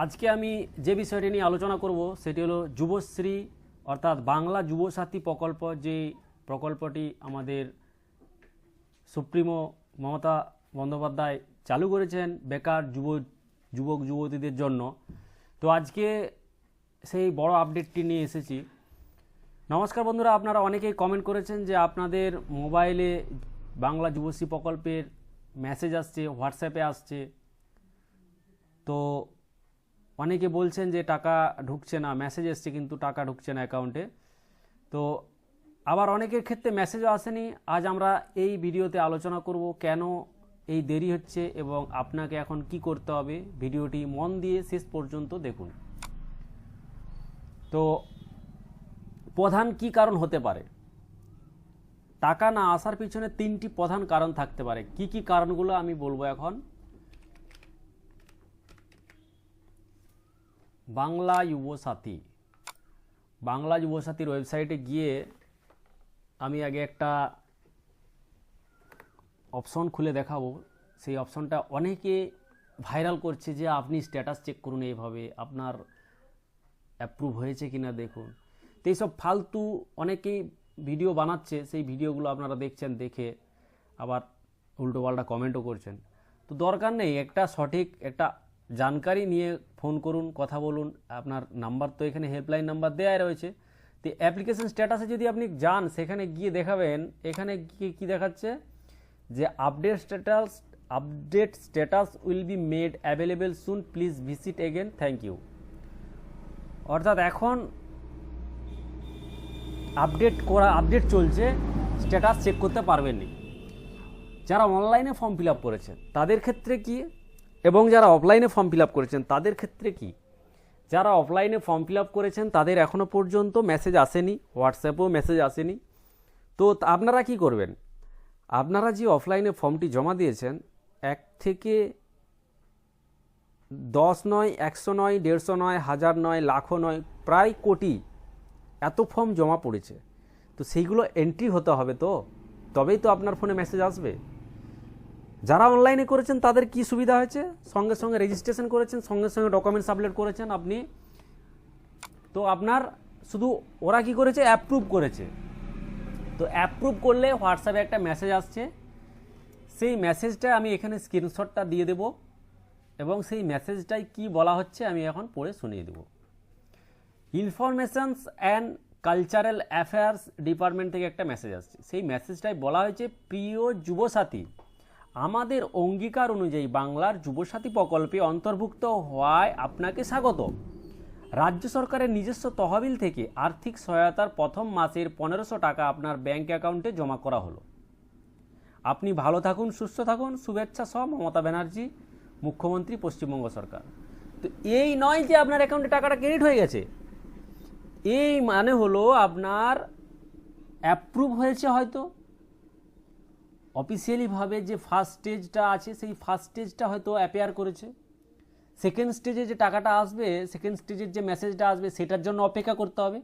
আজকে আমি যে বিষয়টি নিয়ে আলোচনা করব সেটি হলো যুবশ্রী অর্থাৎ বাংলা যুবসাথী প্রকল্প। যে প্রকল্পটি আমাদের সুপ্রিমো মমতা বন্দ্যোপাধ্যায় চালু করেছেন বেকার যুবক যুবতীদের জন্য। তো আজকে সেই বড় আপডেটটি নিয়ে এসেছি। নমস্কার বন্ধুরা, আপনারা অনেকেই কমেন্ট করেছেন যে আপনাদের মোবাইলে বাংলা যুবশ্রী প্রকল্পের মেসেজ আসছে, হোয়াটসঅ্যাপে আসছে। তো অনেকে বলছেন যে টাকা ঢুকছে না, মেসেজ এসছে কিন্তু টাকা ঢুকছে না অ্যাকাউন্টে। তো আবার অনেকের ক্ষেত্রে মেসেজও আসেনি। আজ আমরা এই ভিডিওতে আলোচনা করব কেন এই দেরি হচ্ছে এবং আপনাকে এখন কি করতে হবে। ভিডিওটি মন দিয়ে শেষ পর্যন্ত দেখুন। তো প্রধান কি কারণ হতে পারে? টাকা না আসার পিছনে তিনটি প্রধান কারণ থাকতে পারে। কি কি কারণগুলো আমি বলবো এখন। বাংলা যুবসাথীর ওয়েবসাইটে গিয়ে আমি আগে একটা অপশন খুলে দেখাবো। সেই অপশনটা অনেকে ভাইরাল করছে যে আপনি স্ট্যাটাস চেক করুন, এইভাবে আপনার অ্যাপ্রুভ হয়েছে কিনা দেখুন। তো এইসব ফালতু অনেকেই ভিডিও বানাচ্ছে, সেই ভিডিওগুলো আপনারা দেখছেন, দেখে আবার উল্টোপাল্টা কমেন্টও করছেন। তো দরকার নেই, একটা সঠিক একটা জানকারি নিয়ে ফোন করুন, কথা বলুন। আপনার নাম্বার তো এখানে হেল্পলাইন নাম্বার দেওয়া রয়েছে। তো অ্যাপ্লিকেশন স্ট্যাটাসে যদি আপনি যান, সেখানে গিয়ে দেখাবেন, এখানে গিয়ে কী দেখাচ্ছে যে update status will be made available soon, please visit again, thank you. অর্থাৎ এখন আপডেট চলছে, স্ট্যাটাস চেক করতে পারবেননি। যারা অনলাইনে ফর্ম ফিল আপ করেছেন তাদের ক্ষেত্রে কি, এবং যারা অফলাইনে ফর্ম ফিল আপ করেছেন তাদের ক্ষেত্রে কি? যারা অফলাইনে ফর্ম ফিল আপ করেছেন তাদের এখনও পর্যন্ত মেসেজ আসেনি, হোয়াটসঅ্যাপেও মেসেজ আসেনি। তো আপনারা কি করবেন? আপনারা যে অফলাইনে ফর্মটি জমা দিয়েছেন, 1 থেকে 10 নয়, 100 নয়, 150 নয়, 1000 নয়, লাখও নয়, প্রায় কোটি এত ফর্ম জমা পড়েছে। তো সেইগুলো এন্ট্রি হতে হবে, তো তবেই তো আপনার ফোনে মেসেজ আসবে। যারা অনলাইনে করেছেন তাদের কি সুবিধা হয়েছে? সঙ্গে সঙ্গে রেজিস্ট্রেশন করেছেন, সঙ্গে সঙ্গে ডকুমেন্টস আপলোড করেছেন আপনি। তো আপনার শুধু ওরা কি করেছে, অ্যাপ্রুভ করেছে। তো অ্যাপ্রুভ করলে হোয়াটসঅ্যাপে একটা মেসেজ আসছে। সেই মেসেজটা আমি এখানে স্ক্রিনশটটা দিয়ে দেব, এবং সেই মেসেজটাই কি বলা হচ্ছে আমি এখন পড়ে শুনিয়ে দেব। Informations and cultural affairs department থেকে একটা মেসেজ আসছে। সেই মেসেজটাই বলা হয়েছে, প্রিয় যুবসাথী, আমাদের অঙ্গীকার অনুযায়ী বাংলার যুবসাথী প্রকল্পে অন্তর্ভুক্ত হওয়ায় আপনাকে স্বাগত। রাজ্য সরকারের নিজস্ব তহবিল থেকে আর্থিক সহায়তার প্রথম মাসের 1500 টাকা আপনার ব্যাংক অ্যাকাউন্টে জমা করা হলো। আপনি ভালো থাকুন, সুস্থ থাকুন, শুভেচ্ছা সহ মমতা ব্যানার্জি, মুখ্যমন্ত্রী, পশ্চিমবঙ্গ সরকার। তো এই নয় যে আপনার অ্যাকাউন্টে টাকাটা ক্রেডিট হয়ে গেছে। এই মানে হলো আপনার অ্যাপ্রুভ হয়েছে, হয়তো অফিসিয়ালিভাবে যে ফার্স্ট স্টেজটা আছে সেই ফার্স্ট স্টেজটা হয়তো অ্যাপিয়ার করেছে। সেকেন্ড স্টেজে যে টাকাটা আসবে, সেকেন্ড স্টেজের যে মেসেজটা আসবে, সেটার জন্য অপেক্ষা করতে হবে।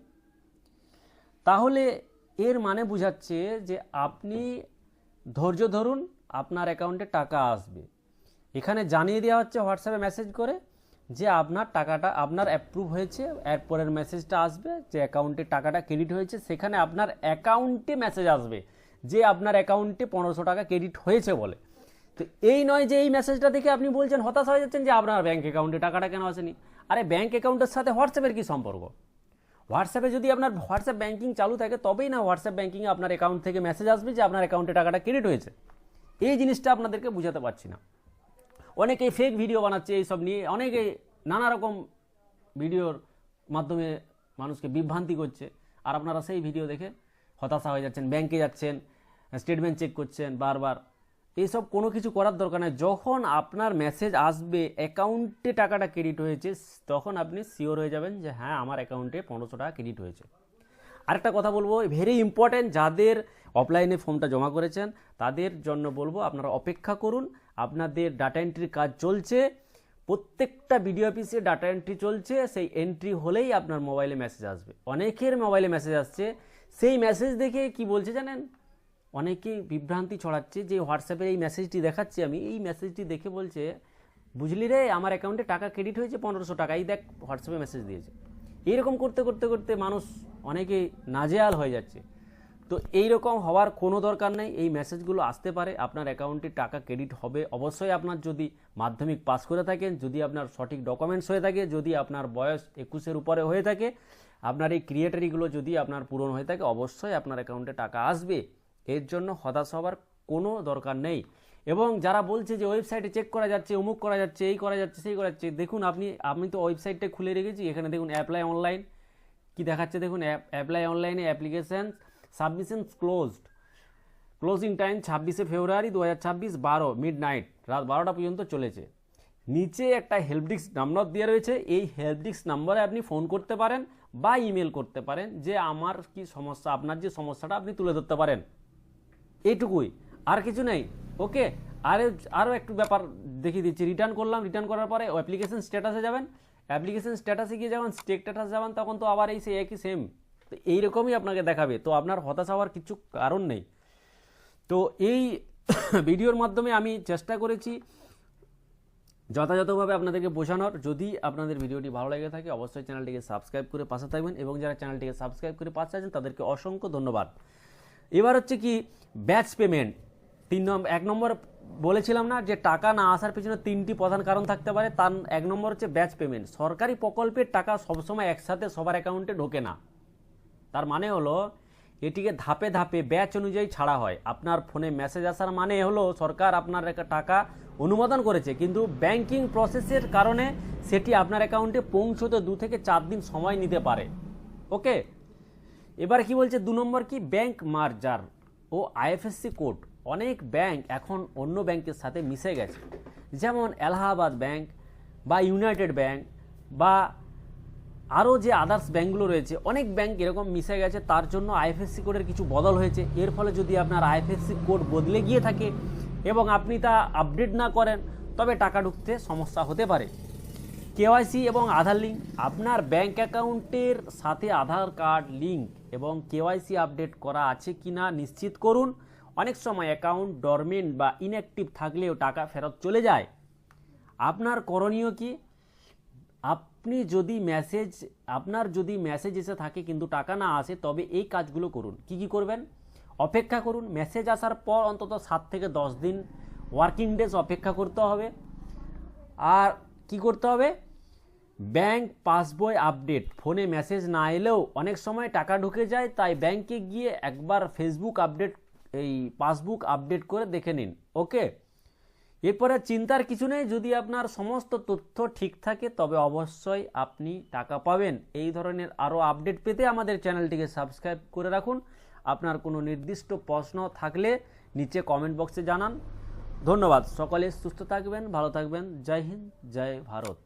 তাহলে এর মানে বোঝাচ্ছে যে আপনি ধৈর্য ধরুন, আপনার অ্যাকাউন্টে টাকা আসবে। এখানে জানিয়ে দেওয়া হচ্ছে হোয়াটসঅ্যাপে মেসেজ করে যে আপনার টাকাটা আপনার অ্যাপ্রুভ হয়েছে। এরপরের মেসেজটা আসবে যে অ্যাকাউন্টে টাকাটা ক্রেডিট হয়েছে। সেখানে আপনার অ্যাকাউন্টে মেসেজ আসবে যে আপনার অ্যাকাউন্টে 1500 টাকা ক্রেডিট হয়েছে বলে। তো এই নয় যে এই মেসেজটা দেখে আপনি বলছেন, হতাশ হয়ে যাচ্ছেন যে আপনার ব্যাঙ্ক অ্যাকাউন্টে টাকাটা কেন আসেনি। আরে ব্যাঙ্ক অ্যাকাউন্টের সাথে হোয়াটসঅ্যাপের কী সম্পর্ক? হোয়াটসঅ্যাপে যদি আপনার হোয়াটসঅ্যাপ ব্যাঙ্কিং চালু থাকে তবেই না হোয়াটসঅ্যাপ ব্যাঙ্কিংয়ে আপনার অ্যাকাউন্ট থেকে মেসেজ আসবে যে আপনার অ্যাকাউন্টে টাকাটা ক্রেডিট হয়েছে। এই জিনিসটা আপনাদেরকে বুঝাতে পারছি না। অনেকেই ফেক ভিডিও বানাচ্ছে এইসব নিয়ে, অনেকে নানা রকম ভিডিওর মাধ্যমে মানুষকে বিভ্রান্তি করছে। আর আপনারা সেই ভিডিও দেখে হতাশা হয়ে যাচ্ছেন, ব্যাংকে যাচ্ছেন, স্টেটমেন্ট চেক করছেন বারবার। এইসব কোনো কিছু করার দরকার নেই। যখন আপনার মেসেজ আসবে অ্যাকাউন্টে টাকাটা ক্রেডিট হয়েছে, তখন আপনি শিওর হয়ে যাবেন যে হ্যাঁ, আমার অ্যাকাউন্টে 1500 টাকা ক্রেডিট হয়েছে। আরেকটা কথা বলবো, ভেরি ইম্পর্ট্যান্ট, যাদের অফলাইনে ফর্মটা জমা করেছেন তাদের জন্য বলবো আপনারা অপেক্ষা করুন। আপনাদের ডাটা এন্ট্রির কাজ চলছে, প্রত্যেকটা বিডিও অফিসে ডাটা এন্ট্রি চলছে। সেই এন্ট্রি হলেই আপনার মোবাইলে মেসেজ আসবে। অনেকের মোবাইলে মেসেজ আসছে, সেই মেসেজ দেখে কি বলছে জানেন, অনেকেই বিভ্রান্তি ছড়াচ্ছে যে হোয়াটসঅ্যাপের এই মেসেজটি দেখাচ্ছি আমি, এই মেসেজটি দেখে বলছে বুঝলি রে আমার অ্যাকাউন্টে টাকা ক্রেডিট হয়েছে 1500 টাকা, এই দেখ হোয়াটসঅ্যাপে মেসেজ দিয়েছে। এইরকম করতে করতে করতে মানুষ অনেকেই নাজেহাল হয়ে যাচ্ছে। তো এইরকম হওয়ার কোনো দরকার নেই। এই মেসেজগুলো আসতে পারে, আপনার অ্যাকাউন্টে টাকা ক্রেডিট হবে অবশ্যই আপনার যদি মাধ্যমিক পাস করে থাকেন, যদি আপনার সঠিক ডকুমেন্টস হয়ে থাকে, যদি আপনার বয়স 21-এর উপরে হয়ে থাকে, আপনার এই ক্রিয়েটারিগুলো যদি আপনার পূরণ হয়ে থাকে, অবশ্যই আপনার অ্যাকাউন্টে টাকা আসবে। এর জন্য হতাশ হওয়ার কোনো দরকার নেই। এবং যারা বলছে যে ওয়েবসাইটে চেক করা যাচ্ছে, অমুক করা যাচ্ছে, এই করা যাচ্ছে, সেই করা যাচ্ছে, দেখুন আমি তো ওয়েবসাইটটা খুলে রেখেছি, এখানে দেখুন অ্যাপ্লাই অনলাইন কি দেখাচ্ছে, দেখুন অ্যাপ্লাই অনলাইনে application submission closed, closing time 26শে ফেব্রুয়ারি 2026 12 মিডনাইট, রাত 12টা পর্যন্ত চলেছে। নিচে একটা হেল্প ডেস্ক নাম্বার দেওয়া রয়েছে, এই হেল্প ডেস্ক নাম্বারে আপনি ফোন করতে পারেন বা ইমেল করতে পারেন যে আমার কি সমস্যা, আপনার যে সমস্যাটা আপনি তুলে ধরতে পারেন, এইটুকুই, আর কিছু নেই। ওকে, আরও একটু ব্যাপার দেখিয়ে দিচ্ছি। রিটার্ন করলাম, রিটার্ন করার পরে অ্যাপ্লিকেশন স্ট্যাটাসে যাবেন, অ্যাপ্লিকেশন স্ট্যাটাসে গিয়ে যখন স্ট্যাটাস যাবেন তখন তো আবার এই একই সেম, তো এইরকমই আপনাকে দেখাবে। তো আপনার হতাশ হওয়ার কিছু কারণ নেই। তো এই ভিডিওর মাধ্যমে আমি চেষ্টা করেছি যথাযথভাবে আপনাদেরকে বোঝানোর। যদি আপনাদের ভিডিওটি ভালো লেগে থাকে অবশ্যই চ্যানেলটিকে সাবস্ক্রাইব করে পাশে থাকবেন, এবং যারা চ্যানেলটিকে সাবস্ক্রাইব করে পাশে আছেন তাদেরকে অসংখ্য ধন্যবাদ। এবার হচ্ছে কি ব্যাচ পেমেন্ট, 1 নম্বর বলেছিলাম না যে টাকা না আসার পিছনে 3টি প্রধান কারণ থাকতে পারে, তার 1 নম্বর হচ্ছে ব্যাচ পেমেন্ট। সরকারি প্রকল্পের টাকা সবসময় একসাথে সবার অ্যাকাউন্টে ঢোকে না, তার মানে হলো এটিকে ধাপে ধাপে ব্যাচ অনুযায়ী ছাড়া হয়। আপনার ফোনে মেসেজ আসার মানে হলো সরকার আপনার টাকা অনুমোদন করেছে, কিন্তু ব্যাংকিং প্রসেসের কারণে সেটি আপনার অ্যাকাউন্টে পৌঁছতে 2 থেকে 4 দিন সময় নিতে পারে। ওকে, এবার কি বলছে 2 নম্বর কি, ব্যাংক মার্জার ও আইএফএসসি কোড। অনেক ব্যাংক এখন অন্য ব্যাংকের সাথে মিশে গেছে, যেমন এলাহাবাদ ব্যাংক বা ইউনাইটেড ব্যাংক বা আরও যে আদার্স ব্যাঙ্কগুলো রয়েছে, অনেক ব্যাংক এরকম মিশে গেছে, তার জন্য আইএফএসসি কোডের কিছু বদল হয়েছে। এর ফলে যদি আপনার আইএফএসসি কোড বদলে গিয়ে থাকে এবং আপনি তা আপডেট না করেন তবে টাকা ঢুকতে সমস্যা হতে পারে। কেওয়াইসি এবং আধার লিঙ্ক, আপনার ব্যাংক অ্যাকাউন্টের সাথে আধার কার্ড লিঙ্ক এবং কেওয়াইসি আপডেট করা আছে কিনা নিশ্চিত করুন। অনেক সময় অ্যাকাউন্ট ডরমেন্ট বা ইনঅ্যাক্টিভ থাকলেও টাকা ফেরত চলে যায়। আপনার করণীয় কি, আপনার যদি মেসেজ এসে থাকে কিন্তু টাকা না আসে তবে এই কাজগুলো করুন। কি কি করবেন, অপেক্ষা করুন, মেসেজ আসার পর অন্তত 7 থেকে 10 দিন ওয়ার্কিং ডেজ অপেক্ষা করতে হবে। আর কি করতে হবে, ব্যাংক পাসবই আপডেট, ফোনে মেসেজ না এলেও অনেক সময় টাকা ঢুকে যায়, তাই ব্যাংকে গিয়ে একবার পাসবুক আপডেট করে দেখে নিন। ওকে, এরপরে চিন্তার কিছু নেই, যদি আপনার সমস্ত তথ্য ঠিক থাকে তবে অবশ্যই আপনি টাকা পাবেন। এই ধরনের আরও আপডেট পেতে আমাদের চ্যানেলটিকে সাবস্ক্রাইব করে রাখুন। আপনার কোনো নির্দিষ্ট প্রশ্ন থাকলে নিচে কমেন্ট বক্সে জানান। ধন্যবাদ, সকলে সুস্থ থাকবেন, ভালো থাকবেন। জয় হিন্দ, জয় ভারত।